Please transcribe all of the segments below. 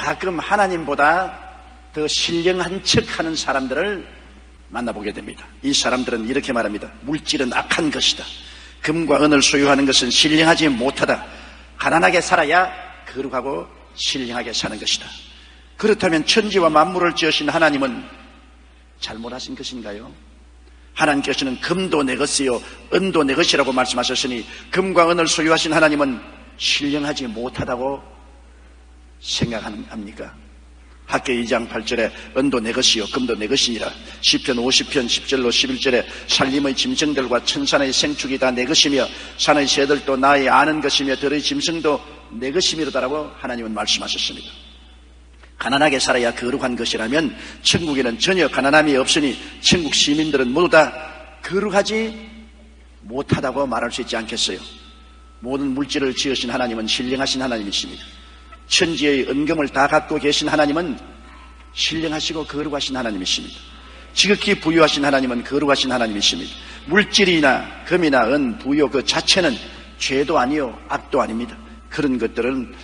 가끔 하나님보다 더 신령한 척하는 사람들을 만나보게 됩니다. 이 사람들은 이렇게 말합니다. 물질은 악한 것이다. 금과 은을 소유하는 것은 신령하지 못하다. 가난하게 살아야 거룩하고 신령하게 사는 것이다. 그렇다면 천지와 만물을 지으신 하나님은 잘못하신 것인가요? 하나님께서는 금도 내 것이요 은도 내 것이라고 말씀하셨으니 금과 은을 소유하신 하나님은 신령하지 못하다고 생각합니까? 학교 2장 8절에 은도 내 것이요 금도 내 것이니라. 시편 50편 10절로 11절에 산림의 짐승들과 천산의 생축이 다 내 것이며 산의 새들도 나의 아는 것이며 들의 짐승도 내 것이미로다라고 하나님은 말씀하셨습니다. 가난하게 살아야 거룩한 것이라면 천국에는 전혀 가난함이 없으니 천국 시민들은 모두 다 거룩하지 못하다고 말할 수 있지 않겠어요? 모든 물질을 지으신 하나님은 신령하신 하나님이십니다. 천지의 은금을 다 갖고 계신 하나님은 신령하시고 거룩하신 하나님이십니다. 지극히 부유하신 하나님은 거룩하신 하나님이십니다. 물질이나 금이나 은, 부유 그 자체는 죄도 아니요 악도 아닙니다. 그런 것들은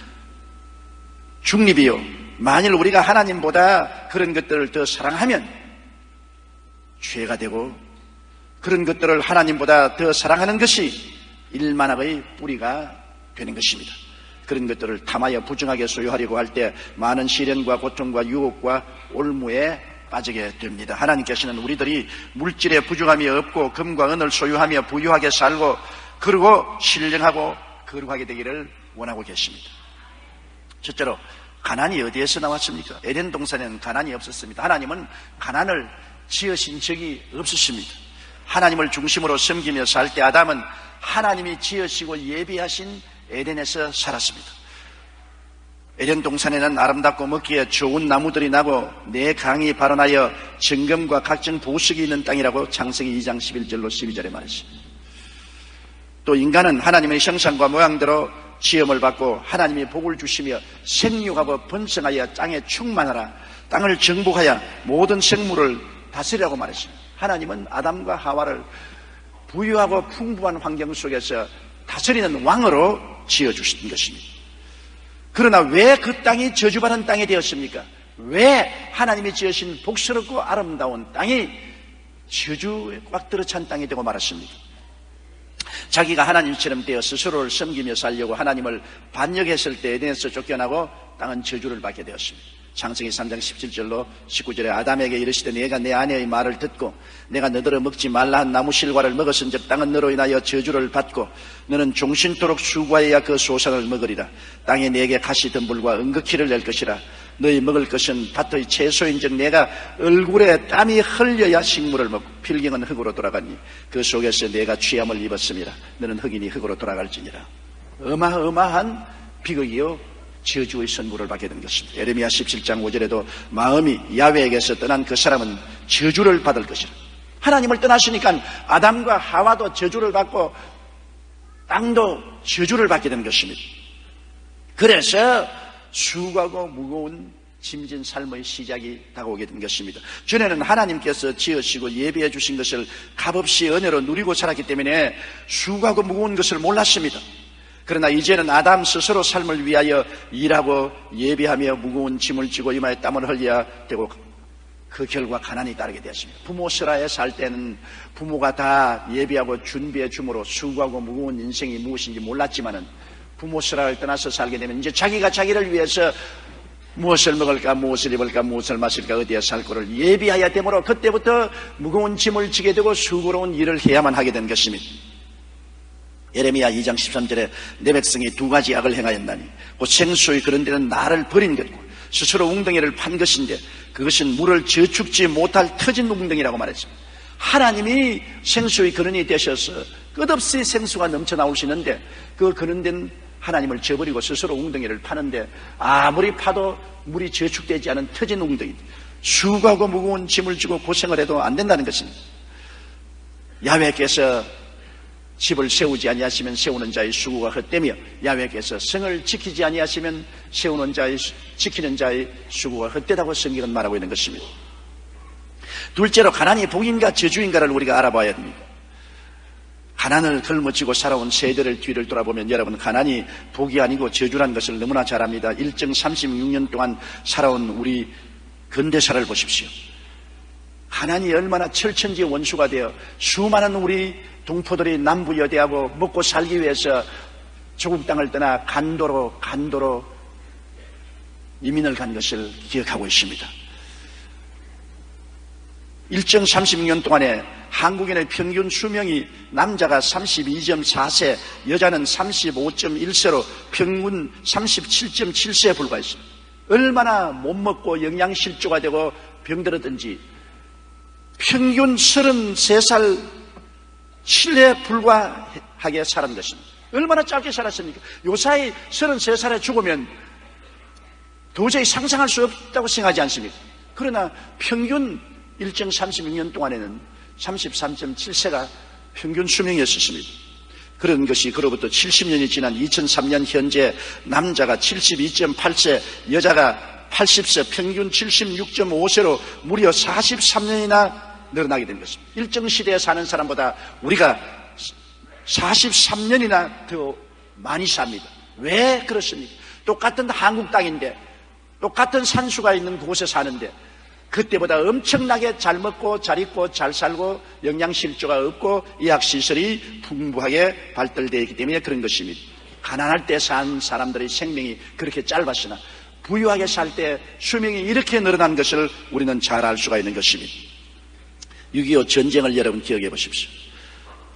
중립이요. 만일 우리가 하나님보다 그런 것들을 더 사랑하면 죄가 되고, 그런 것들을 하나님보다 더 사랑하는 것이 일만학의 뿌리가 되는 것입니다. 그런 것들을 탐하여 부정하게 소유하려고 할 때 많은 시련과 고통과 유혹과 올무에 빠지게 됩니다. 하나님께서는 우리들이 물질에 부족함이 없고 금과 은을 소유하며 부유하게 살고 그리고 신령하고 거룩하게 되기를 원하고 계십니다. 첫째로, 가난이 어디에서 나왔습니까? 에덴 동산에는 가난이 없었습니다. 하나님은 가난을 지으신 적이 없으십니다. 하나님을 중심으로 섬기며 살 때 아담은 하나님이 지으시고 예비하신 에덴에서 살았습니다. 에덴 동산에는 아름답고 먹기에 좋은 나무들이 나고 내 강이 발원하여 정금과 각종 보석이 있는 땅이라고 창세기 2장 11절로 12절에 말했습니다. 또 인간은 하나님의 형상과 모양대로 시험을 받고 하나님이 복을 주시며 생육하고 번성하여 땅에 충만하라, 땅을 정복하여 모든 생물을 다스리라고 말했습니다. 하나님은 아담과 하와를 부유하고 풍부한 환경 속에서 다스리는 왕으로 지어주신 것입니다. 그러나 왜 그 땅이 저주받은 땅이 되었습니까? 왜 하나님이 지으신 복스럽고 아름다운 땅이 저주에 꽉 들어찬 땅이 되고 말았습니까? 자기가 하나님처럼 되어 스스로를 섬기며 살려고 하나님을 반역했을 때 에덴에서 쫓겨나고 땅은 저주를 받게 되었습니다. 창세기 3장 17절로 19절에 아담에게 이르시되 내가 내 아내의 말을 듣고 내가 너더러 먹지 말라 한 나무 실과를 먹었은즉 땅은 너로 인하여 저주를 받고 너는 종신토록 수고하여야 그 소산을 먹으리라. 땅에 내게 가시덤불과 은극히를 낼 것이라. 너희 먹을 것은 밭의 채소인즉 내가 얼굴에 땀이 흘려야 식물을 먹고 필경은 흙으로 돌아가니 그 속에서 내가 취함을 입었음이라. 너는 흙이니 흙으로 돌아갈지니라. 어마어마한 비극이요 저주의 선고를 받게 된 것입니다. 예레미야 17장 5절에도 마음이 야훼에게서 떠난 그 사람은 저주를 받을 것이라. 하나님을 떠나시니까 아담과 하와도 저주를 받고 땅도 저주를 받게 된 것입니다. 그래서 수고하고 무거운 짐진 삶의 시작이 다가오게 된 것입니다. 전에는 하나님께서 지으시고 예비해 주신 것을 값없이 은혜로 누리고 살았기 때문에 수고하고 무거운 것을 몰랐습니다. 그러나 이제는 아담 스스로 삶을 위하여 일하고 예비하며 무거운 짐을 지고 이마에 땀을 흘려야 되고 그 결과 가난이 따르게 되었습니다. 부모 슬하에 살 때는 부모가 다 예비하고 준비해 주므로 수고하고 무거운 인생이 무엇인지 몰랐지만은 부모 슬하를 떠나서 살게 되면 이제 자기가 자기를 위해서 무엇을 먹을까, 무엇을 입을까, 무엇을 마실까, 어디에 살 거를 예비해야 되므로 그때부터 무거운 짐을 지게 되고 수고로운 일을 해야만 하게 된 것입니다. 예레미야 2장 13절에 내 백성이 두 가지 악을 행하였나니 곧 생수의 그런 데는 나를 버린 것고 스스로 웅덩이를 판 것인데 그것은 물을 저축지 못할 터진 웅덩이라고 말했습니다. 하나님이 생수의 근원이 되셔서 끝없이 생수가 넘쳐 나올 수 있는데 그 근원된 하나님을 저버리고 스스로 웅덩이를 파는데 아무리 파도 물이 저축되지 않은 터진 웅덩이, 수고하고 무거운 짐을 지고 고생을 해도 안 된다는 것입니다. 야훼께서 집을 세우지 아니하시면 세우는 자의 수고가 헛되며 야훼께서 성을 지키지 아니하시면 세우는 자의 지키는 자의 수고가 헛되다고 성경은 말하고 있는 것입니다. 둘째로 가난이 복인가 저주인가를 우리가 알아봐야 됩니다. 가난을 걸머쥐고 살아온 세대를 뒤를 돌아보면 여러분, 가난이 복이 아니고 저주란 것을 너무나 잘 압니다. 일정 36년 동안 살아온 우리 근대사를 보십시오. 가난이 얼마나 철천지 원수가 되어 수많은 우리 동포들이 남부 여대하고 먹고 살기 위해서 조국 땅을 떠나 간도로 이민을 간 것을 기억하고 있습니다. 일정 36년 동안에 한국인의 평균 수명이 남자가 32.4세, 여자는 35.1세로 평균 37.7세에 불과했습니다. 얼마나 못 먹고 영양실조가 되고 병들었든지 평균 33살 7회에 불과하게 살은 것입니다. 얼마나 짧게 살았습니까? 요사이 33살에 죽으면 도저히 상상할 수 없다고 생각하지 않습니까? 그러나 평균 일정 36년 동안에는 33.7세가 평균 수명이었습니다. 그런 것이 그로부터 70년이 지난 2003년 현재 남자가 72.8세, 여자가 80세, 평균 76.5세로 무려 43년이나 늘어나게 된 것입니다. 일정 시대에 사는 사람보다 우리가 43년이나 더 많이 삽니다. 왜 그렇습니까? 똑같은 한국 땅인데, 똑같은 산수가 있는 곳에 사는데 그때보다 엄청나게 잘 먹고 잘 입고 잘 살고 영양실조가 없고 의학시설이 풍부하게 발달되어 있기 때문에 그런 것입니다. 가난할 때 산 사람들의 생명이 그렇게 짧았으나 부유하게 살 때 수명이 이렇게 늘어난 것을 우리는 잘 알 수가 있는 것입니다. 6.25 전쟁을 여러분 기억해 보십시오.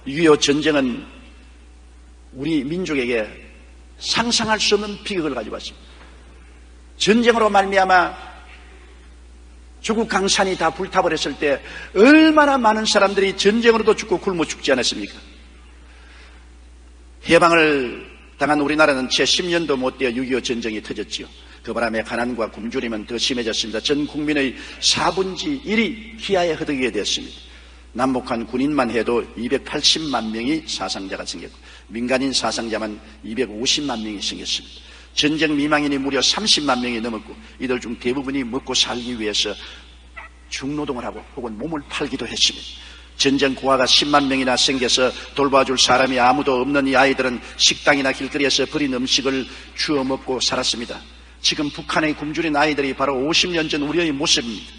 6.25 전쟁은 우리 민족에게 상상할 수 없는 비극을 가지고 왔습니다. 전쟁으로 말미암아 조국 강산이 다 불타버렸을 때 얼마나 많은 사람들이 전쟁으로도 죽고 굶어 죽지 않았습니까? 해방을 당한 우리나라는 채 10년도 못 되어 6.25 전쟁이 터졌지요. 그 바람에 가난과 굶주림은 더 심해졌습니다. 전 국민의 4분의 1이 기아에 허덕이게 되었습니다. 남북한 군인만 해도 280만 명이 사상자가 생겼고 민간인 사상자만 250만 명이 생겼습니다. 전쟁 미망인이 무려 30만 명이 넘었고 이들 중 대부분이 먹고 살기 위해서 중노동을 하고 혹은 몸을 팔기도 했습니다. 전쟁 고아가 10만 명이나 생겨서 돌봐줄 사람이 아무도 없는 이 아이들은 식당이나 길거리에서 버린 음식을 주워 먹고 살았습니다. 지금 북한의 굶주린 아이들이 바로 50년 전 우리의 모습입니다.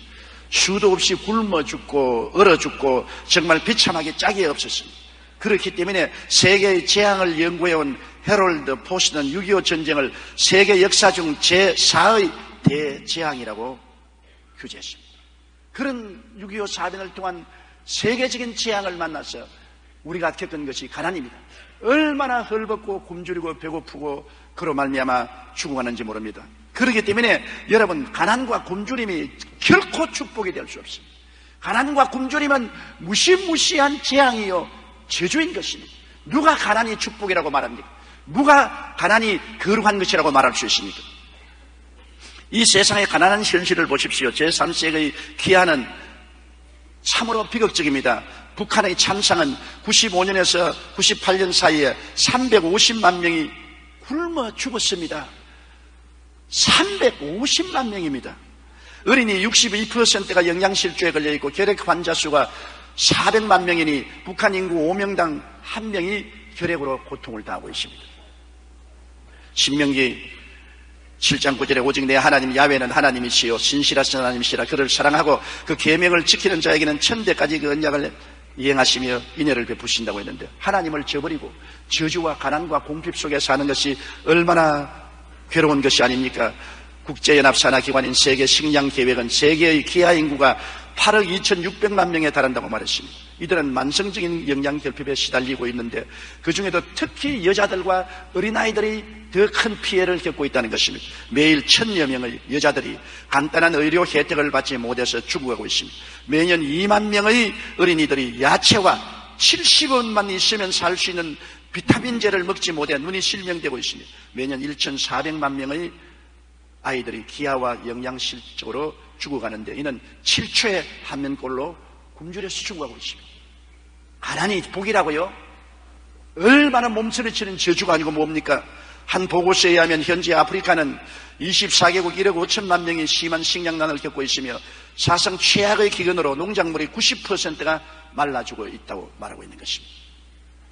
수도 없이 굶어 죽고 얼어 죽고 정말 비참하게 짝이 없었습니다. 그렇기 때문에 세계의 재앙을 연구해온 헤럴드 포스는 6.25 전쟁을 세계 역사 중 제4의 대재앙이라고 규제했습니다. 그런 6.25 사변을 통한 세계적인 재앙을 만나서 우리가 겪은 것이 가난입니다. 얼마나 헐벗고 굶주리고 배고프고 그로 말미암아 죽어가는지 모릅니다. 그렇기 때문에 여러분, 가난과 굶주림이 결코 축복이 될 수 없습니다. 가난과 굶주림은 무시무시한 재앙이요 저주인 것입니다. 누가 가난이 축복이라고 말합니까? 누가 가난이 거룩한 것이라고 말할 수 있습니까? 이 세상의 가난한 현실을 보십시오. 제3세기의 기아는 참으로 비극적입니다. 북한의 참상은 95년에서 98년 사이에 350만 명이 굶어 죽었습니다. 350만 명입니다. 어린이 62%가 영양실조에 걸려있고 결핵 환자 수가 400만 명이니 북한 인구 5명당 1명이 결핵으로 고통을 당하고 있습니다. 신명기 7장 9절에 오직 내 하나님 야훼는 하나님이시요 신실하신 하나님이시라. 그를 사랑하고 그 계명을 지키는 자에게는 천대까지 그 언약을 이행하시며 인애를 베푸신다고 했는데, 하나님을 저버리고 저주와 가난과 공핍 속에 사는 것이 얼마나 괴로운 것이 아닙니까? 국제연합산하기관인 세계식량계획은 세계의 기아 인구가 8억 2,600만 명에 달한다고 말했습니다. 이들은 만성적인 영양결핍에 시달리고 있는데 그 중에도 특히 여자들과 어린아이들이 더 큰 피해를 겪고 있다는 것입니다. 매일 1,000여 명의 여자들이 간단한 의료 혜택을 받지 못해서 죽어가고 있습니다. 매년 2만 명의 어린이들이 야채와 70원만 있으면 살 수 있는 비타민제를 먹지 못해 눈이 실명되고 있습니다. 매년 1,400만 명의 아이들이 기아와 영양실적으로 죽어가는데 이는 7초에 한 명꼴로 굶주려서 죽어가고 있습니다. 가난이 복이라고요? 얼마나 몸서리치는 저주가 아니고 뭡니까? 한 보고서에 의하면 현재 아프리카는 24개국 1억 5천만 명이 심한 식량난을 겪고 있으며 사상 최악의 기근으로 농작물의 90%가 말라 죽어 있다고 말하고 있는 것입니다.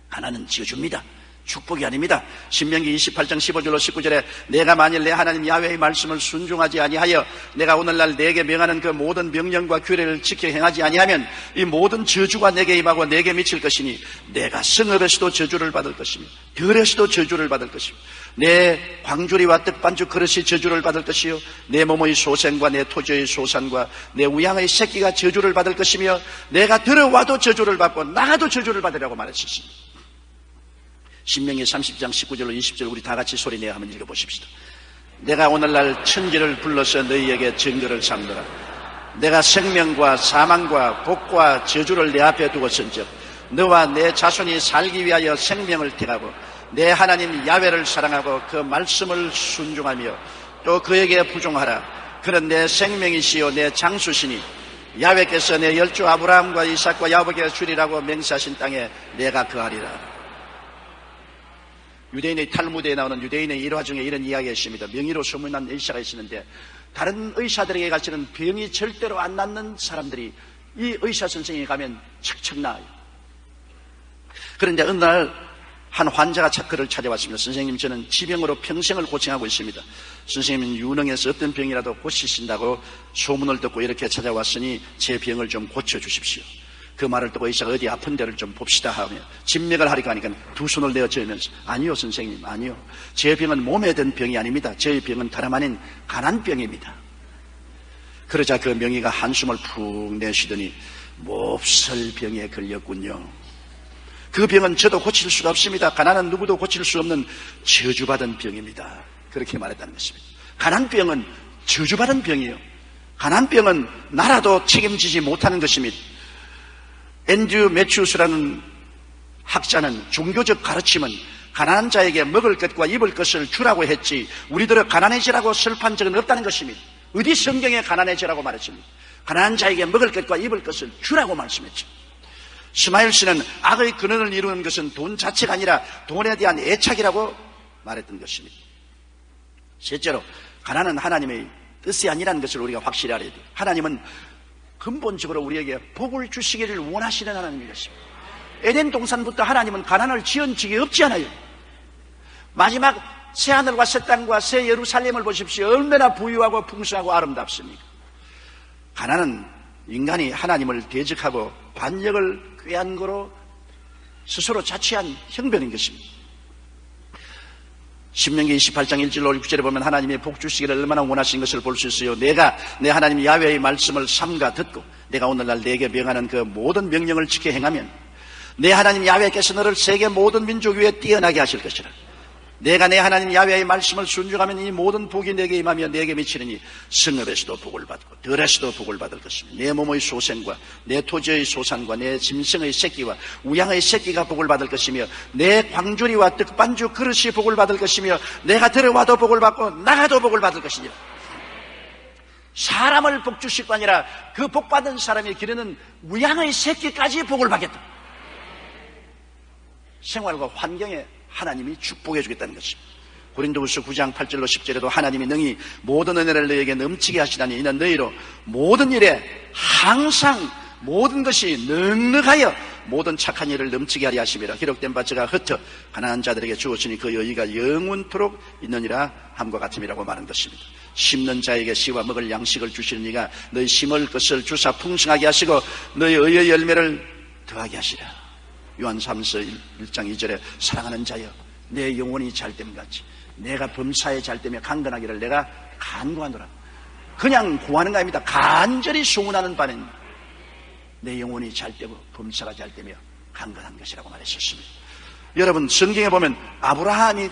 가난은 저주입니다. 축복이 아닙니다. 신명기 28장 15절로 19절에 내가 만일 내 하나님 야훼의 말씀을 순종하지 아니하여 내가 오늘날 내게 명하는 그 모든 명령과 규례를 지켜 행하지 아니하면 이 모든 저주가 내게 임하고 내게 미칠 것이니 내가 성읍에서도 저주를 받을 것이며 들에서도 저주를 받을 것이며 내 광주리와 떡반죽 그릇이 저주를 받을 것이요 내 몸의 소생과 내 토지의 소산과 내 우양의 새끼가 저주를 받을 것이며 내가 들어와도 저주를 받고 나가도 저주를 받으라고 말했습니다. 신명기 30장 19절로 20절 우리 다 같이 소리내어 한번 읽어보십시다. 내가 오늘날 천지를 불러서 너희에게 증거를 삼노라. 내가 생명과 사망과 복과 저주를 내 앞에 두었은즉 너와 내 자손이 살기 위하여 생명을 택하고 내 하나님 야훼를 사랑하고 그 말씀을 순종하며 또 그에게 부종하라. 그는 내 생명이시요 내 장수시니 야훼께서 내 열조 아브라함과 이삭과 야곱에게 주리라고 맹세하신 땅에 내가 거하리라. 유대인의 탈무드에 나오는 유대인의 일화 중에 이런 이야기가 있습니다. 명의로 소문난 의사가 있었는데 다른 의사들에게 가시는 병이 절대로 안 낫는 사람들이 이 의사 선생님이 가면 척척 나아요. 그런데 어느 날 한 환자가 그를 찾아왔습니다. 선생님, 저는 지병으로 평생을 고생하고 있습니다. 선생님은 유능해서 어떤 병이라도 고치신다고 소문을 듣고 이렇게 찾아왔으니 제 병을 좀 고쳐주십시오. 그 말을 듣고 의사가 어디 아픈 데를 좀 봅시다 하며 진맥을 하리까 하니까 두 손을 내어 저으면서 아니요 선생님, 아니요, 제 병은 몸에 든 병이 아닙니다. 제 병은 다름 아닌 가난병입니다. 그러자 그 명의가 한숨을 푹 내쉬더니 몹쓸 병에 걸렸군요. 그 병은 저도 고칠 수가 없습니다. 가난은 누구도 고칠 수 없는 저주받은 병입니다. 그렇게 말했다는 것입니다. 가난병은 저주받은 병이에요. 가난병은 나라도 책임지지 못하는 것입니다. 앤드류 매튜스라는 학자는 종교적 가르침은 가난한 자에게 먹을 것과 입을 것을 주라고 했지 우리들을 가난해지라고 설파한 적은 없다는 것입니다. 어디 성경에 가난해지라고 말했습니까? 가난한 자에게 먹을 것과 입을 것을 주라고 말씀했죠. 스마일 씨는 악의 근원을 이루는 것은 돈 자체가 아니라 돈에 대한 애착이라고 말했던 것입니다. 셋째로 가난은 하나님의 뜻이 아니라는 것을 우리가 확실히 알아야 돼요. 하나님은 근본적으로 우리에게 복을 주시기를 원하시는 하나님인 것입니다. 에덴 동산부터 하나님은 가난을 지은 적이 없지 않아요. 마지막 새하늘과 새 땅과 새 예루살렘을 보십시오. 얼마나 부유하고 풍성하고 아름답습니까? 가난은 인간이 하나님을 대적하고 반역을 꾀한 거로 스스로 자취한 형편인 것입니다. 신명기 28장 1절로 6절에 보면 하나님의 복 주시기를 얼마나 원하신 것을 볼 수 있어요. 내가 내 하나님 야훼의 말씀을 삼가 듣고 내가 오늘날 내게 명하는 그 모든 명령을 지켜 행하면 내 하나님 야훼께서 너를 세계 모든 민족 위에 뛰어나게 하실 것이라. 내가 내 하나님 야훼의 말씀을 순종하면 이 모든 복이 내게 임하며 내게 미치느니 성읍에서도 복을 받고 들에서도 복을 받을 것이며 내 몸의 소생과 내 토지의 소산과 내 짐승의 새끼와 우양의 새끼가 복을 받을 것이며 내 광주리와 떡반죽 그릇이 복을 받을 것이며 내가 들어와도 복을 받고 나가도 복을 받을 것이니라. 사람을 복 주실 거 아니라 그 복받은 사람이 기르는 우양의 새끼까지 복을 받겠다. 생활과 환경에 하나님이 축복해 주겠다는 것입니다. 고린도후서 9장 8절로 10절에도 하나님이 능히 모든 은혜를 너희에게 넘치게 하시다니 이는 너희로 모든 일에 항상 모든 것이 넉넉하여 모든 착한 일을 넘치게 하리 하심이라. 기록된 바 저가 흩어 가난한 자들에게 주었으니 그 여의가 영원토록 있느니라 함과 같음이라고 말한 것입니다. 심는 자에게 씨와 먹을 양식을 주시는 이가 너희 심을 것을 주사 풍성하게 하시고 너희 의의 열매를 더하게 하시라. 요한 3서 1장 2절에 사랑하는 자여 내 영혼이 잘됨 같이 내가 범사에 잘되며 강건하기를 내가 간구하노라. 그냥 구하는 거 아닙니다. 간절히 소원하는 바는 내 영혼이 잘되고 범사가 잘되며 강건한 것이라고 말했었습니다. 여러분 성경에 보면 아브라함이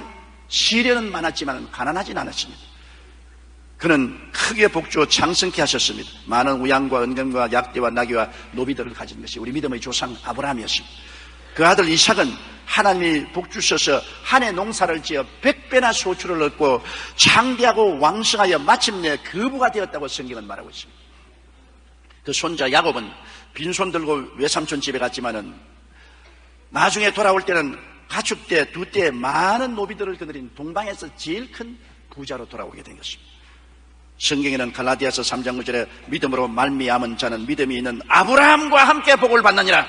시련은 많았지만 가난하진 않았습니다. 그는 크게 복주어 창성케 하셨습니다. 많은 우양과 은금과 약대와 나귀와 노비들을 가진 것이 우리 믿음의 조상 아브라함이었습니다. 그 아들 이삭은 하나님이 복주셔서 한 해 농사를 지어 100배나 소출을 얻고 창대하고 왕성하여 마침내 거부가 되었다고 성경은 말하고 있습니다. 그 손자 야곱은 빈손 들고 외삼촌 집에 갔지만은 나중에 돌아올 때는 가축대 2대 많은 노비들을 거느린 동방에서 제일 큰 부자로 돌아오게 된 것입니다. 성경에는 갈라디아서 3장 9절에 믿음으로 말미암은 자는 믿음이 있는 아브라함과 함께 복을 받느니라.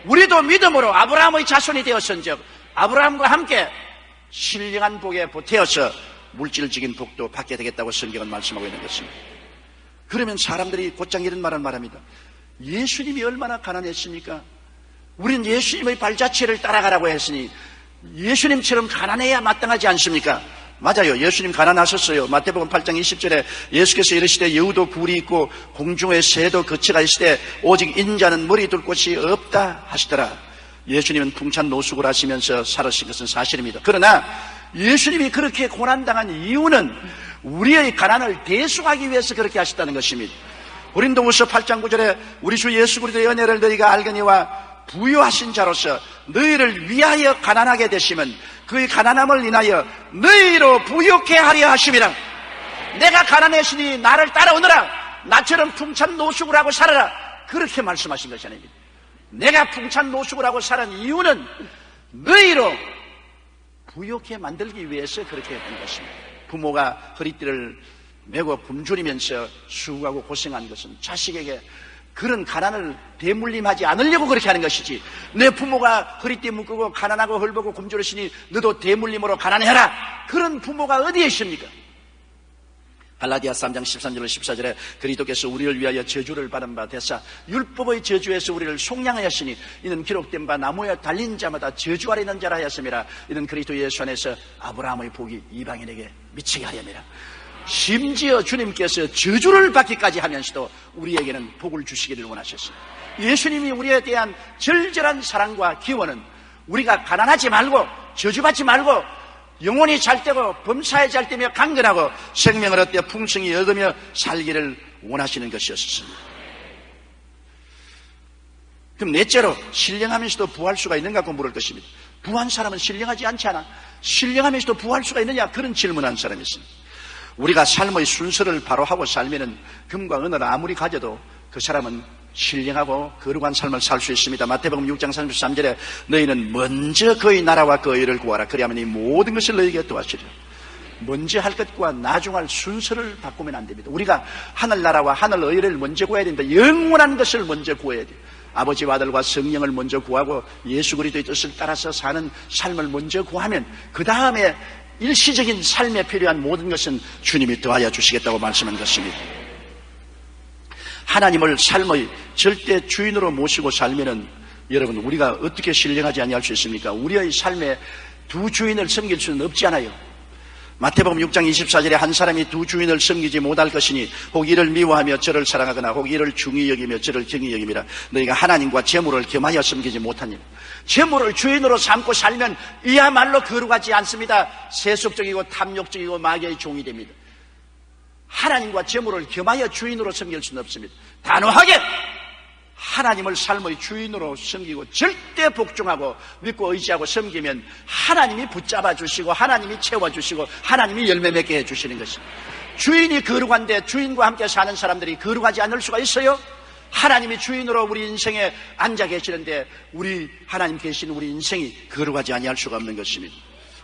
우리도 믿음으로 아브라함의 자손이 되었은즉 아브라함과 함께 신령한 복에 보태어서 물질적인 복도 받게 되겠다고 성경은 말씀하고 있는 것입니다. 그러면 사람들이 곧장 이런 말을 말합니다. 예수님이 얼마나 가난했습니까? 우린 예수님의 발자취를 따라가라고 했으니 예수님처럼 가난해야 마땅하지 않습니까? 맞아요. 예수님 가난하셨어요. 마태복음 8장 20절에 예수께서 이르시되 여우도 굴이 있고 공중의 새도 거처가 있으되 오직 인자는 머리 둘 곳이 없다 하시더라. 예수님은 풍찬 노숙을 하시면서 살으신 것은 사실입니다. 그러나 예수님이 그렇게 고난당한 이유는 우리의 가난을 대속하기 위해서 그렇게 하셨다는 것입니다. 고린도후서 8장 9절에 우리 주 예수 그리스도의 은혜를 너희가 알거니와 부유하신 자로서 너희를 위하여 가난하게 되시면 그의 가난함을 인하여 너희로 부유케 하려 하심이라. 내가 가난했으니 나를 따라오너라. 나처럼 풍찬 노숙을 하고 살아라. 그렇게 말씀하신 것이 아닙니다. 내가 풍찬 노숙을 하고 살은 이유는 너희로 부유케 만들기 위해서 그렇게 된 것입니다. 부모가 허리띠를 메고 굶주리면서 수고하고 고생한 것은 자식에게 그런 가난을 대물림하지 않으려고 그렇게 하는 것이지, 내 부모가 허리띠 묶고 가난하고 헐벗고 굶주렸으니 너도 대물림으로 가난해라, 그런 부모가 어디에 있습니까? 갈라디아 3장 13절 14절에 그리스도께서 우리를 위하여 저주를 받은 바 되사 율법의 저주에서 우리를 속량하였으니 이는 기록된 바 나무에 달린 자마다 저주 아래 있는 자라 하였음이라. 이는 그리스도 예수 안에서 아브라함의 복이 이방인에게 미치게 하렵니다. 심지어 주님께서 저주를 받기까지 하면서도 우리에게는 복을 주시기를 원하셨어요. 예수님이 우리에 대한 절절한 사랑과 기원은 우리가 가난하지 말고 저주받지 말고 영혼이 잘되고 범사에 잘되며 강건하고 생명을 얻되 풍성히 얻으며 살기를 원하시는 것이었습니다. 그럼 넷째로, 신령하면서도 부할 수가 있는가 물을 것입니다. 부한 사람은 신령하지 않지 않아? 신령하면서도 부할 수가 있느냐? 그런 질문한 사람이 있습니다. 우리가 삶의 순서를 바로 하고 살면은 금과 은을 아무리 가져도 그 사람은 신령하고 거룩한 삶을 살 수 있습니다. 마태복음 6장 33절에 너희는 먼저 그의 나라와 그의 의를 구하라. 그리하면 이 모든 것을 너희에게 도와주리라. 먼저 할 것과 나중할 순서를 바꾸면 안 됩니다. 우리가 하늘나라와 하늘 의를 먼저 구해야 됩니다. 영원한 것을 먼저 구해야 돼요. 아버지와 아들과 성령을 먼저 구하고 예수 그리스도의 뜻을 따라서 사는 삶을 먼저 구하면 그 다음에 일시적인 삶에 필요한 모든 것은 주님이 더하여 주시겠다고 말씀한 것입니다. 하나님을 삶의 절대 주인으로 모시고 살면은 여러분, 우리가 어떻게 신령하지 아니할 수 있습니까? 우리의 삶에 두 주인을 섬길 수는 없지 않아요. 마태복음 6장 24절에 한 사람이 두 주인을 섬기지 못할 것이니 혹 이를 미워하며 저를 사랑하거나 혹 이를 중히 여기며 저를 경히 여김이라. 너희가 하나님과 재물을 겸하여 섬기지 못하니라. 재물을 주인으로 삼고 살면 이야말로 거룩하지 않습니다. 세속적이고 탐욕적이고 마귀의 종이 됩니다. 하나님과 재물을 겸하여 주인으로 섬길 수는 없습니다. 단호하게 하나님을 삶의 주인으로 섬기고 절대 복종하고 믿고 의지하고 섬기면 하나님이 붙잡아 주시고 하나님이 채워주시고 하나님이 열매 맺게 해주시는 것입니다. 주인이 거룩한데 주인과 함께 사는 사람들이 거룩하지 않을 수가 있어요? 하나님이 주인으로 우리 인생에 앉아 계시는데 우리 하나님 계신 우리 인생이 거룩하지 아니할 수가 없는 것입니다.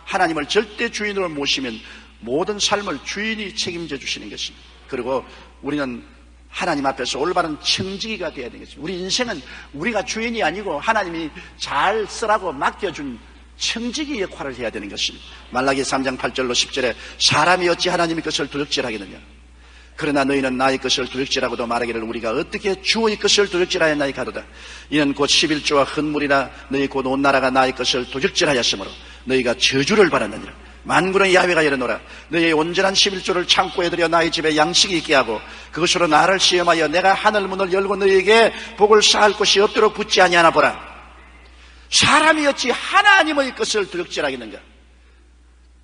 하나님을 절대 주인으로 모시면 모든 삶을 주인이 책임져 주시는 것입니다. 그리고 우리는 하나님 앞에서 올바른 청지기가 되어야 되는 것입니다. 우리 인생은 우리가 주인이 아니고 하나님이 잘 쓰라고 맡겨준 청지기 역할을 해야 되는 것입니다. 말라기 3장 8절로 10절에 사람이 어찌 하나님의 것을 도둑질하겠느냐. 그러나 너희는 나의 것을 도둑질하고도 말하기를 우리가 어떻게 주의 것을 도둑질하였나이까 하도다. 이는 곧 11조와 헌물이나 너희 곧 온 나라가 나의 것을 도둑질하였으므로 너희가 저주를 받았느니라. 만군의 야훼가 이르노라. 너희의 온전한 11조를 창고에 들여 나의 집에 양식이 있게 하고 그것으로 나를 시험하여 내가 하늘 문을 열고 너희에게 복을 쌓을 곳이 없도록 붙지 아니하나 보라. 사람이 어찌 하나님의 것을 도둑질하겠는가.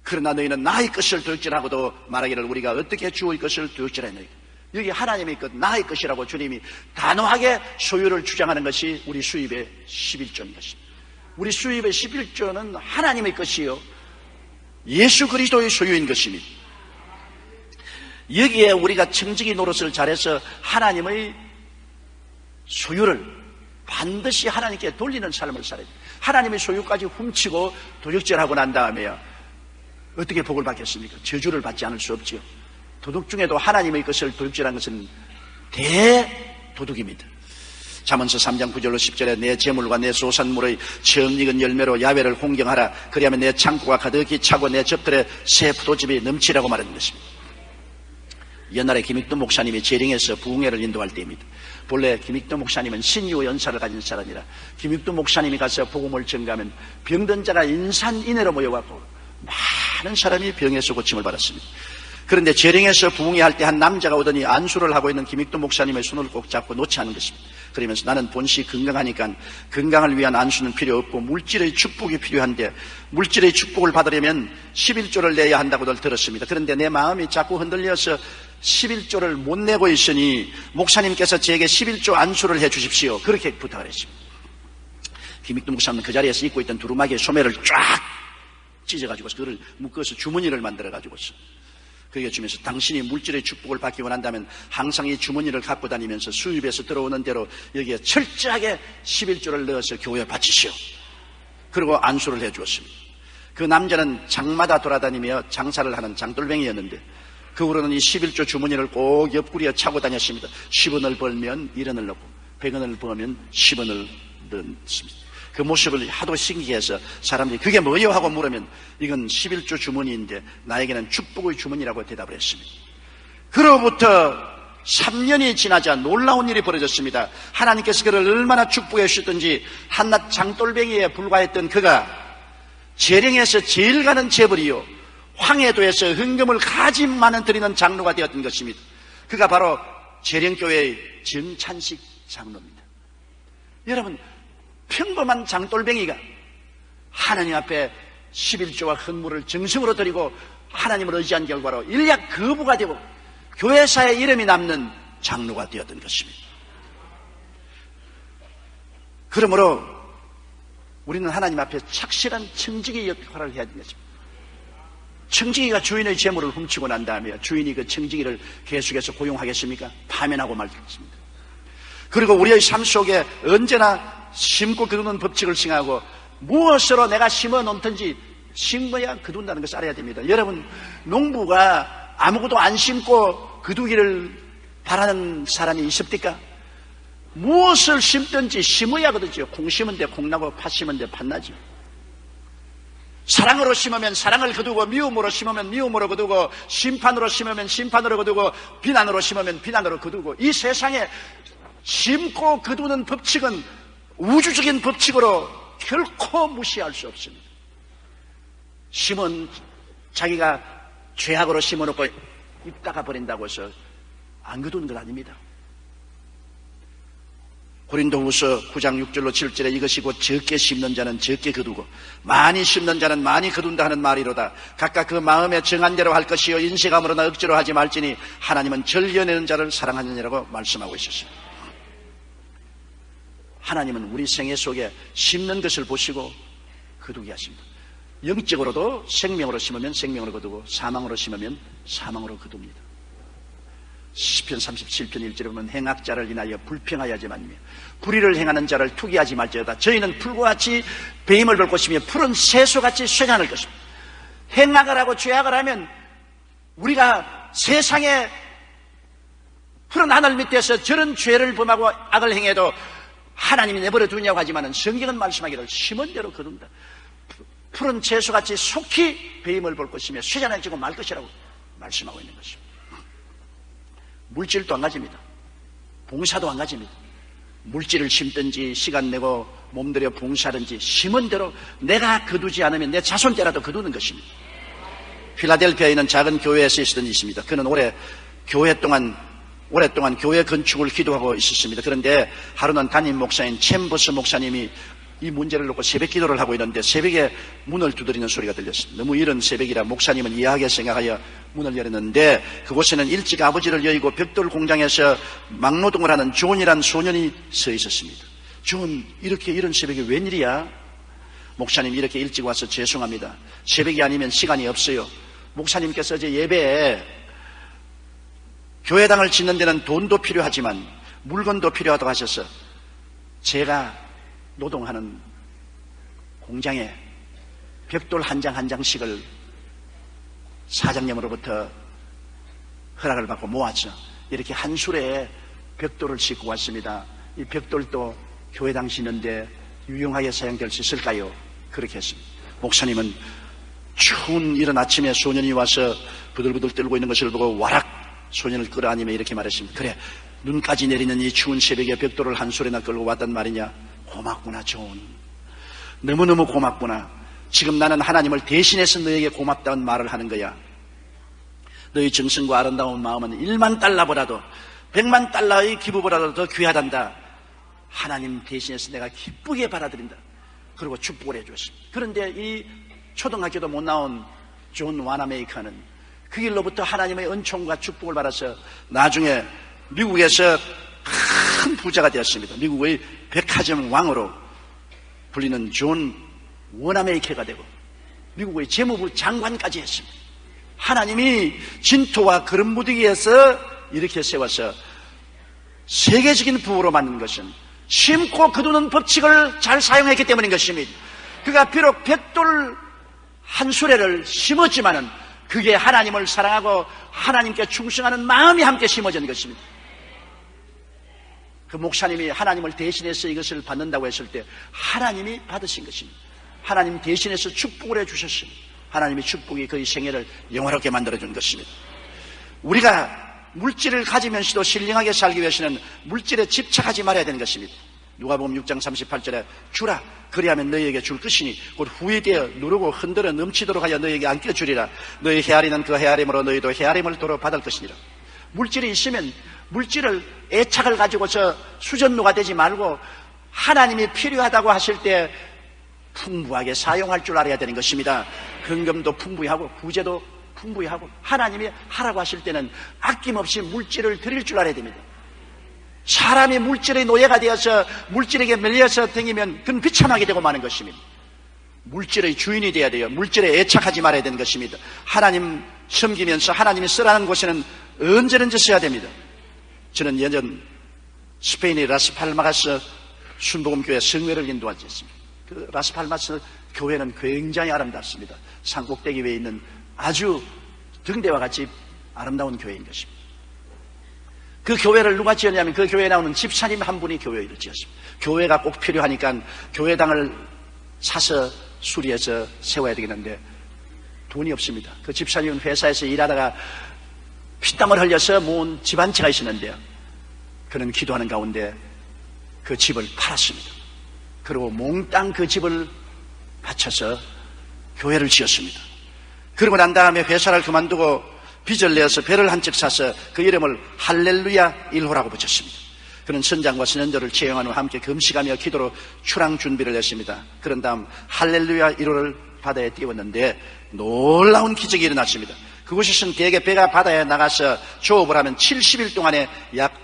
그러나 너희는 나의 것을 도둑질하고도 말하기를 우리가 어떻게 주의 것을 도둑질하였나이까. 여기 하나님의 것, 나의 것이라고 주님이 단호하게 소유를 주장하는 것이 우리 수입의 11조인 것입니다. 우리 수입의 11조는 하나님의 것이요 예수 그리스도의 소유인 것입니다. 여기에 우리가 청지기 노릇을 잘해서 하나님의 소유를 반드시 하나님께 돌리는 삶을 살아야 돼요. 하나님의 소유까지 훔치고 도둑질하고 난 다음에야 어떻게 복을 받겠습니까? 저주를 받지 않을 수 없지요. 도둑 중에도 하나님의 것을 도둑질한 것은 대도둑입니다. 잠언서 3장 9절로 10절에 내 재물과 내 소산물의 정익은 열매로 야훼를 홍경하라. 그리하면 내 창고가 가득히 차고 내 젖들에 새 포도즙이 넘치라고 말하는 것입니다. 옛날에 김익도 목사님이 재령에서 부흥회를 인도할 때입니다. 본래 김익도 목사님은 신유 연사를 가진 사람이라 김익도 목사님이 가서 복음을 전가하면 병든 자가 인산인해로 모여갖고 많은 사람이 병에서 고침을 받았습니다. 그런데 재령에서 부흥회 할 때 한 남자가 오더니 안수를 하고 있는 김익도 목사님의 손을 꼭 잡고 놓지 않은 것입니다. 그러면서 나는 본시 건강하니까 건강을 위한 안수는 필요 없고 물질의 축복이 필요한데 물질의 축복을 받으려면 11조를 내야 한다고들 들었습니다. 그런데 내 마음이 자꾸 흔들려서 11조를 못 내고 있으니 목사님께서 제게 11조 안수를 해 주십시오. 그렇게 부탁을 했습니다. 김익도 목사님은 그 자리에서 입고 있던 두루마기에 소매를 쫙 찢어가지고서 그걸 묶어서 주머니를 만들어가지고서 그에게 주면서 당신이 물질의 축복을 받기 원한다면 항상 이 주머니를 갖고 다니면서 수입에서 들어오는 대로 여기에 철저하게 11조를 넣어서 교회에 바치시오. 그리고 안수를 해 주었습니다. 그 남자는 장마다 돌아다니며 장사를 하는 장돌뱅이였는데 그 후로는 이 11조 주머니를 꼭 옆구리에 차고 다녔습니다. 10원을 벌면 1원을 넣고 100원을 벌면 10원을 넣습니다. 그 모습을 하도 신기해서 사람들이 그게 뭐요? 하고 물으면 이건 11조 주머니인데 나에게는 축복의 주머니라고 대답을 했습니다. 그로부터 3년이 지나자 놀라운 일이 벌어졌습니다. 하나님께서 그를 얼마나 축복해 주셨던지 한낱 장돌뱅이에 불과했던 그가 재령에서 제일 가는 재벌이요 황해도에서 헌금을 가진 많은 드리는 장로가 되었던 것입니다. 그가 바로 재령교회의 정찬식 장로입니다. 여러분, 평범한 장돌뱅이가 하나님 앞에 11조와 헌물을 정성으로 드리고 하나님을 의지한 결과로 일약 거부가 되고 교회사에 이름이 남는 장로가 되었던 것입니다. 그러므로 우리는 하나님 앞에 착실한 청지기 역할을 해야 되는 것입니다. 청지기가 주인의 재물을 훔치고 난 다음에 주인이 그 청지기를 계속해서 고용하겠습니까? 파면하고 말겠습니다. 그리고 우리의 삶 속에 언제나 심고 거두는 법칙을 생각하고 무엇으로 내가 심어 놓든지 심어야 거둔다는 것을 알아야 됩니다. 여러분, 농부가 아무것도 안 심고 거두기를 바라는 사람이 있습니까? 무엇을 심든지 심어야 거두죠. 콩 심은 데 콩 나고 팥 심은 데 팥 나죠. 사랑으로 심으면 사랑을 거두고 미움으로 심으면 미움으로 거두고 심판으로 심으면 심판으로 거두고 비난으로 심으면 비난으로 거두고 이 세상에 심고 거두는 법칙은 우주적인 법칙으로 결코 무시할 수 없습니다. 심은 자기가 죄악으로 심어놓고 입다가 버린다고 해서 안 거두는 건 아닙니다. 고린도후서 9장 6절로 7절에 이것이 곧 적게 심는 자는 적게 거두고 많이 심는 자는 많이 거둔다 하는 말이로다. 각각 그 마음에 정한 대로 할 것이요 인색함으로나 억지로 하지 말지니 하나님은 절려내는 자를 사랑하느니라고 말씀하고 있었습니다. 하나님은 우리 생애 속에 심는 것을 보시고 거두게 하십니다. 영적으로도 생명으로 심으면 생명으로 거두고 사망으로 심으면 사망으로 거둡니다. 시편 37편 1절에 보면 행악자를 인하여 불평하여 하지 말며 불의를 행하는 자를 투기하지 말지어다. 저희는 풀과 같이 배임을 볼 것이며 푸른 새소같이 쇠잔할 것입니다. 행악을 하고 죄악을 하면 우리가 세상에 푸른 하늘 밑에서 저런 죄를 범하고 악을 행해도 하나님이 내버려 두냐고 하지만 성경은 말씀하기를 심은 대로 거둔다. 푸른 채소같이 속히 배임을 볼 것이며 쇠잔해지고 말 것이라고 말씀하고 있는 것입니다. 물질도 안 가집니다. 봉사도 안 가집니다. 물질을 심든지 시간 내고 몸들여 봉사하든지 심은 대로 내가 거두지 않으면 내 자손 때라도 거두는 것입니다. 필라델피아에 있는 작은 교회에서 있었던 일이 있습니다. 그는 오랫동안 교회 건축을 기도하고 있었습니다. 그런데 하루는 담임 목사인 챔버스 목사님이 이 문제를 놓고 새벽 기도를 하고 있는데 새벽에 문을 두드리는 소리가 들렸습니다. 너무 이른 새벽이라 목사님은 이해하게 생각하여 문을 열었는데 그곳에는 일찍 아버지를 여의고 벽돌 공장에서 막노동을 하는 존이란 소년이 서 있었습니다. 존, 이렇게 이른 새벽에 웬일이야? 목사님 이렇게 일찍 와서 죄송합니다. 새벽이 아니면 시간이 없어요. 목사님께서 어제 예배에 교회당을 짓는 데는 돈도 필요하지만 물건도 필요하다고 하셔서 제가 노동하는 공장에 벽돌 한 장 한 장씩을 사장님으로부터 허락을 받고 모아서 이렇게 한 수레에 벽돌을 싣고 왔습니다. 이 벽돌도 교회당 짓는데 유용하게 사용될 수 있을까요? 그렇게 했습니다. 목사님은 추운 이른 아침에 소년이 와서 부들부들 떨고 있는 것을 보고 와락 소년을 끌어안으며 이렇게 말했습니다. 그래, 눈까지 내리는 이 추운 새벽에 벽돌을 한 소리나 끌고 왔단 말이냐? 고맙구나, 존. 너무너무 고맙구나. 지금 나는 하나님을 대신해서 너에게 고맙다는 말을 하는 거야. 너의 정성과 아름다운 마음은 1만 달러보다도 100만 달러의 기부보다도 더 귀하단다. 하나님 대신해서 내가 기쁘게 받아들인다. 그리고 축복을 해주었습니다. 그런데 이 초등학교도 못 나온 존 와나메이커는 그 길로부터 하나님의 은총과 축복을 받아서 나중에 미국에서 큰 부자가 되었습니다. 미국의 백화점 왕으로 불리는 존 와나메이커가 되고 미국의 재무부 장관까지 했습니다. 하나님이 진토와 그런 무더기에서 이렇게 세워서 세계적인 부호로 만든 것은 심고 거두는 법칙을 잘 사용했기 때문인 것입니다. 그가 비록 벽돌 한 수레를 심었지만은 그게 하나님을 사랑하고 하나님께 충성하는 마음이 함께 심어진 것입니다. 그 목사님이 하나님을 대신해서 이것을 받는다고 했을 때 하나님이 받으신 것입니다. 하나님 대신해서 축복을 해주셨습니다. 하나님의 축복이 그의 생애를 영화롭게 만들어준 것입니다. 우리가 물질을 가지면서도 신령하게 살기 위해서는 물질에 집착하지 말아야 되는 것입니다. 누가복음 6장 38절에 주라 그리하면 너희에게 줄 것이니 곧 후회되어 누르고 흔들어 넘치도록 하여 너희에게 안겨주리라. 너희 헤아리는 그 헤아림으로 너희도 헤아림을 도로 받을 것이니라. 물질이 있으면 물질을 애착을 가지고서 수전노가 되지 말고 하나님이 필요하다고 하실 때 풍부하게 사용할 줄 알아야 되는 것입니다. 헌금도 풍부히 하고 부재도 풍부히 하고 하나님이 하라고 하실 때는 아낌없이 물질을 드릴 줄 알아야 됩니다. 사람이 물질의 노예가 되어서 물질에게 밀려서 다니면 그건 비참하게 되고 마는 것입니다. 물질의 주인이 되어야 돼요. 물질에 애착하지 말아야 되는 것입니다. 하나님 섬기면서 하나님이 쓰라는 곳에는 언제든지 써야 됩니다. 저는 예전 스페인의 라스팔마스 순복음교회 성회를 인도하지 했습니다. 그 라스팔마스 교회는 굉장히 아름답습니다. 산꼭대기 위에 있는 아주 등대와 같이 아름다운 교회인 것입니다. 그 교회를 누가 지었냐면 그 교회에 나오는 집사님 한 분이 교회를 지었습니다. 교회가 꼭 필요하니까 교회당을 사서 수리해서 세워야 되겠는데 돈이 없습니다. 그 집사님은 회사에서 일하다가 피땀을 흘려서 모은 집 한 채가 있었는데요. 그는 기도하는 가운데 그 집을 팔았습니다. 그리고 몽땅 그 집을 바쳐서 교회를 지었습니다. 그러고 난 다음에 회사를 그만두고 빚을 내어서 배를 한 척 사서 그 이름을 할렐루야 1호라고 붙였습니다. 그는 선장과 선연들을 채용한 후 함께 금식하며 기도로 출항 준비를 했습니다. 그런 다음 할렐루야 1호를 바다에 띄웠는데 놀라운 기적이 일어났습니다. 그곳에서는 대개 배가 바다에 나가서 조업을 하면 70일 동안에 약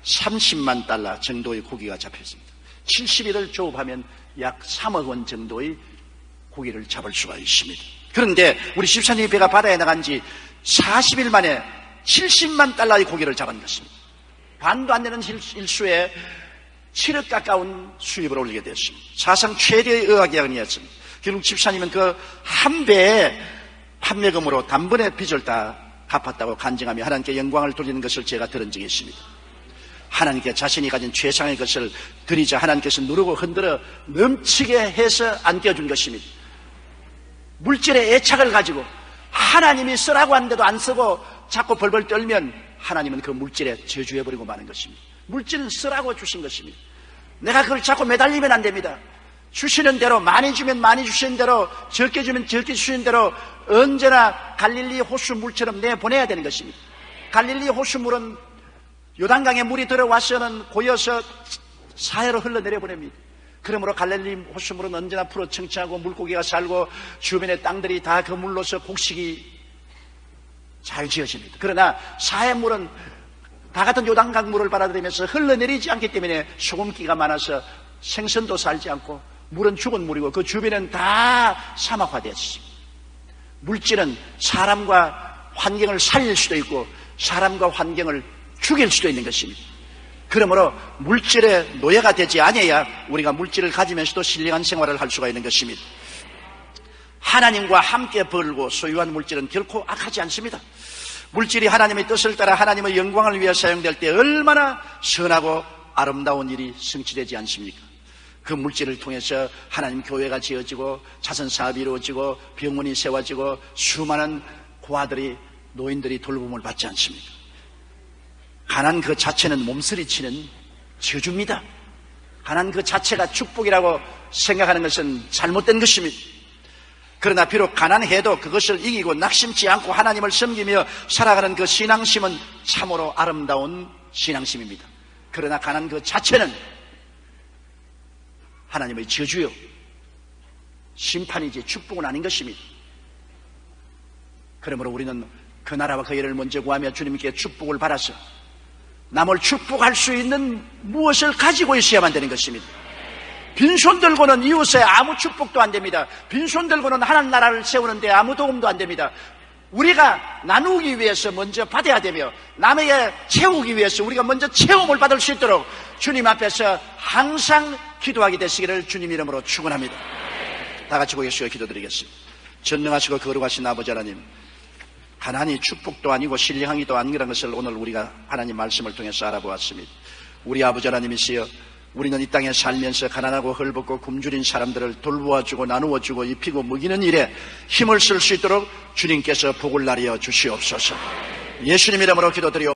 30만 달러 정도의 고기가 잡혔습니다. 70일을 조업하면 약 3억 원 정도의 고기를 잡을 수가 있습니다. 그런데 우리 집사님이 배가 바다에 나간 지 40일 만에 70만 달러의 고기를 잡은 것입니다. 반도 안 되는 일수에 7억 가까운 수입을 올리게 되었습니다. 사상 최대의 의학약이었습니다. 결국 집사님은 그 한 배의 판매금으로 단번에 빚을 다 갚았다고 간증하며 하나님께 영광을 돌리는 것을 제가 들은 적이 있습니다. 하나님께 자신이 가진 최상의 것을 드리자 하나님께서 누르고 흔들어 넘치게 해서 안겨준 것입니다. 물질의 애착을 가지고 하나님이 쓰라고 하는데도 안 쓰고 자꾸 벌벌 떨면 하나님은 그 물질에 저주해버리고 마는 것입니다. 물질은 쓰라고 주신 것입니다. 내가 그걸 자꾸 매달리면 안 됩니다. 주시는 대로 많이 주면 많이 주시는 대로 적게 주면 적게 주시는 대로 언제나 갈릴리 호수물처럼 내보내야 되는 것입니다. 갈릴리 호수물은 요단강에 물이 들어와서는 고여서 사해로 흘러내려 보냅니다. 그러므로 갈릴리 호수물은 언제나 풀어 청청하고 물고기가 살고 주변의 땅들이 다 그 물로서 곡식이 잘 지어집니다. 그러나 사해물은 다 같은 요단강 물을 받아들이면서 흘러내리지 않기 때문에 소금기가 많아서 생선도 살지 않고 물은 죽은 물이고 그 주변은 다 사막화되었습니다. 물질은 사람과 환경을 살릴 수도 있고 사람과 환경을 죽일 수도 있는 것입니다. 그러므로 물질의 노예가 되지 아니해야 우리가 물질을 가지면서도 신령한 생활을 할 수가 있는 것입니다. 하나님과 함께 벌고 소유한 물질은 결코 악하지 않습니다. 물질이 하나님의 뜻을 따라 하나님의 영광을 위해 사용될 때 얼마나 선하고 아름다운 일이 성취되지 않습니까? 그 물질을 통해서 하나님 교회가 지어지고 자선사업이 이루어지고 병원이 세워지고 수많은 고아들이 노인들이 돌봄을 받지 않습니까? 가난 그 자체는 몸서리치는 저주입니다. 가난 그 자체가 축복이라고 생각하는 것은 잘못된 것입니다. 그러나 비록 가난해도 그것을 이기고 낙심치 않고 하나님을 섬기며 살아가는 그 신앙심은 참으로 아름다운 신앙심입니다. 그러나 가난 그 자체는 하나님의 저주요 심판이지 축복은 아닌 것입니다. 그러므로 우리는 그 나라와 그 일을 먼저 구하며 주님께 축복을 받아서 남을 축복할 수 있는 무엇을 가지고 있어야만 되는 것입니다. 빈손 들고는 이웃에 아무 축복도 안 됩니다. 빈손 들고는 하나님 나라를 세우는데 아무 도움도 안 됩니다. 우리가 나누기 위해서 먼저 받아야 되며 남에게 채우기 위해서 우리가 먼저 체험을 받을 수 있도록 주님 앞에서 항상 기도하게 되시기를 주님 이름으로 축원합니다. 다 같이 고개 숙여 기도드리겠습니다. 전능하시고 거룩하신 아버지 하나님, 가난이 축복도 아니고 신령하기도 아니라는 것을 오늘 우리가 하나님 말씀을 통해서 알아보았습니다. 우리 아버지 하나님이시여, 우리는 이 땅에 살면서 가난하고 헐벗고 굶주린 사람들을 돌보아주고 나누어주고 입히고 먹이는 일에 힘을 쓸 수 있도록 주님께서 복을 나려 주시옵소서. 예수님 이름으로 기도드리옵소서.